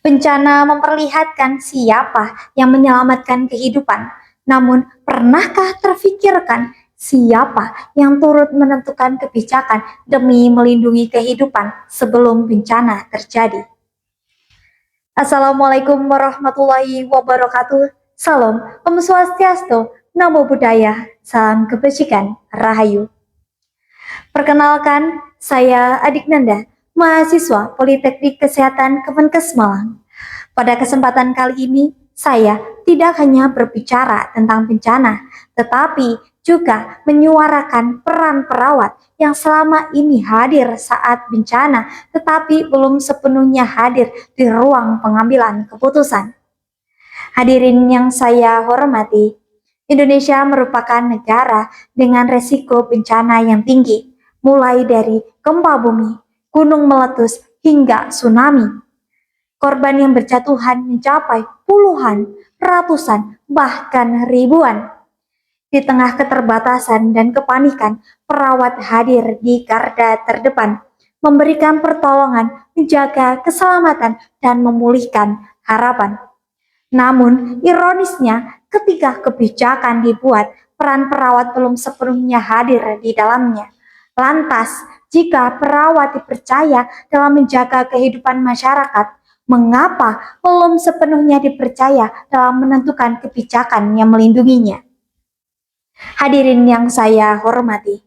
Bencana memperlihatkan siapa yang menyelamatkan kehidupan. Namun, pernahkah terfikirkan siapa yang turut menentukan kebijakan demi melindungi kehidupan sebelum bencana terjadi? Assalamualaikum warahmatullahi wabarakatuh. Salam, Om Swastiastu, Namo Buddhaya, salam kebajikan, Rahayu. Perkenalkan, saya Adik Nanda, mahasiswa Politeknik Kesehatan Kemenkes Malang. Pada kesempatan kali ini, saya tidak hanya berbicara tentang bencana, tetapi juga menyuarakan peran perawat yang selama ini hadir saat bencana, tetapi belum sepenuhnya hadir di ruang pengambilan keputusan. Hadirin yang saya hormati, Indonesia merupakan negara dengan resiko bencana yang tinggi, mulai dari gempa bumi, gunung meletus, hingga tsunami. Korban yang berjatuhan mencapai puluhan, ratusan, bahkan ribuan. Di tengah keterbatasan dan kepanikan, perawat hadir di garda terdepan, memberikan pertolongan, menjaga keselamatan, dan memulihkan harapan. Namun, ironisnya, ketika kebijakan dibuat, peran perawat belum sepenuhnya hadir di dalamnya. Lantas, jika perawat dipercaya dalam menjaga kehidupan masyarakat, mengapa belum sepenuhnya dipercaya dalam menentukan kebijakan yang melindunginya? Hadirin yang saya hormati,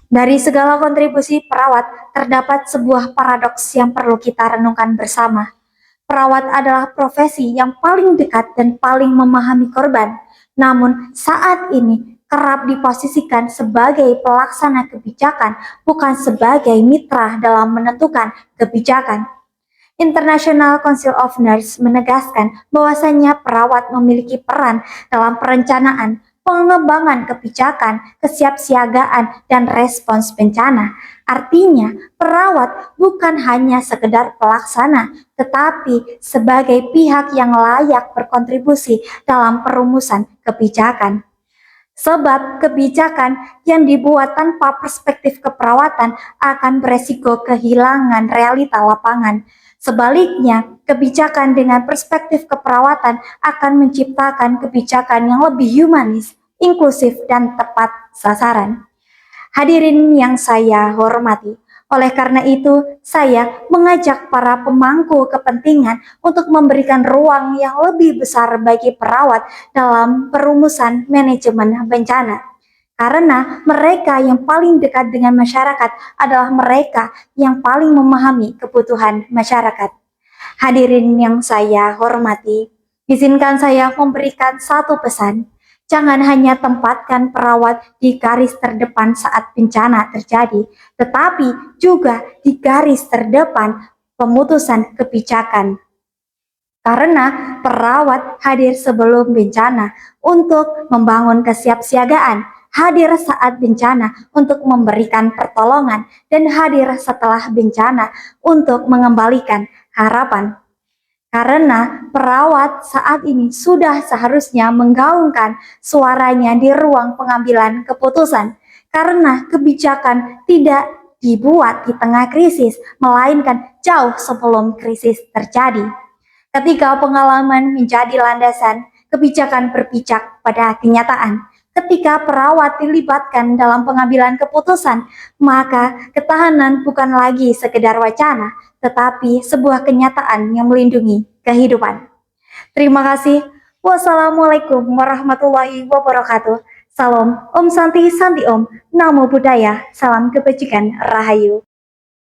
dari segala kontribusi perawat, terdapat sebuah paradoks yang perlu kita renungkan bersama. Perawat adalah profesi yang paling dekat dan paling memahami korban. Namun saat ini kerap diposisikan sebagai pelaksana kebijakan, bukan sebagai mitra dalam menentukan kebijakan. International Council of Nurse menegaskan bahwasanya perawat memiliki peran dalam perencanaan, pengembangan kebijakan, kesiapsiagaan, dan respons bencana. Artinya, perawat bukan hanya sekedar pelaksana, tetapi sebagai pihak yang layak berkontribusi dalam perumusan kebijakan. Sebab kebijakan yang dibuat tanpa perspektif keperawatan akan beresiko kehilangan realita lapangan. Sebaliknya, kebijakan dengan perspektif keperawatan akan menciptakan kebijakan yang lebih humanis, inklusif, dan tepat sasaran. Hadirin yang saya hormati, oleh karena itu saya mengajak para pemangku kepentingan untuk memberikan ruang yang lebih besar bagi perawat dalam perumusan manajemen bencana. Karena mereka yang paling dekat dengan masyarakat adalah mereka yang paling memahami kebutuhan masyarakat. Hadirin yang saya hormati, izinkan saya memberikan satu pesan. Jangan hanya tempatkan perawat di garis terdepan saat bencana terjadi, tetapi juga di garis terdepan pemutusan kebijakan. Karena perawat hadir sebelum bencana untuk membangun kesiapsiagaan, hadir saat bencana untuk memberikan pertolongan, dan hadir setelah bencana untuk mengembalikan harapan. Karena perawat saat ini sudah seharusnya menggaungkan suaranya di ruang pengambilan keputusan. Karena kebijakan tidak dibuat di tengah krisis, melainkan jauh sebelum krisis terjadi. Ketika pengalaman menjadi landasan, kebijakan berpijak pada kenyataan. Ketika perawat dilibatkan dalam pengambilan keputusan, maka ketahanan bukan lagi sekedar wacana, tetapi sebuah kenyataan yang melindungi kehidupan. Terima kasih. Wassalamualaikum warahmatullahi wabarakatuh. Salam, Om Santi Santi Om, Namo Buddhaya, salam kebajikan, Rahayu.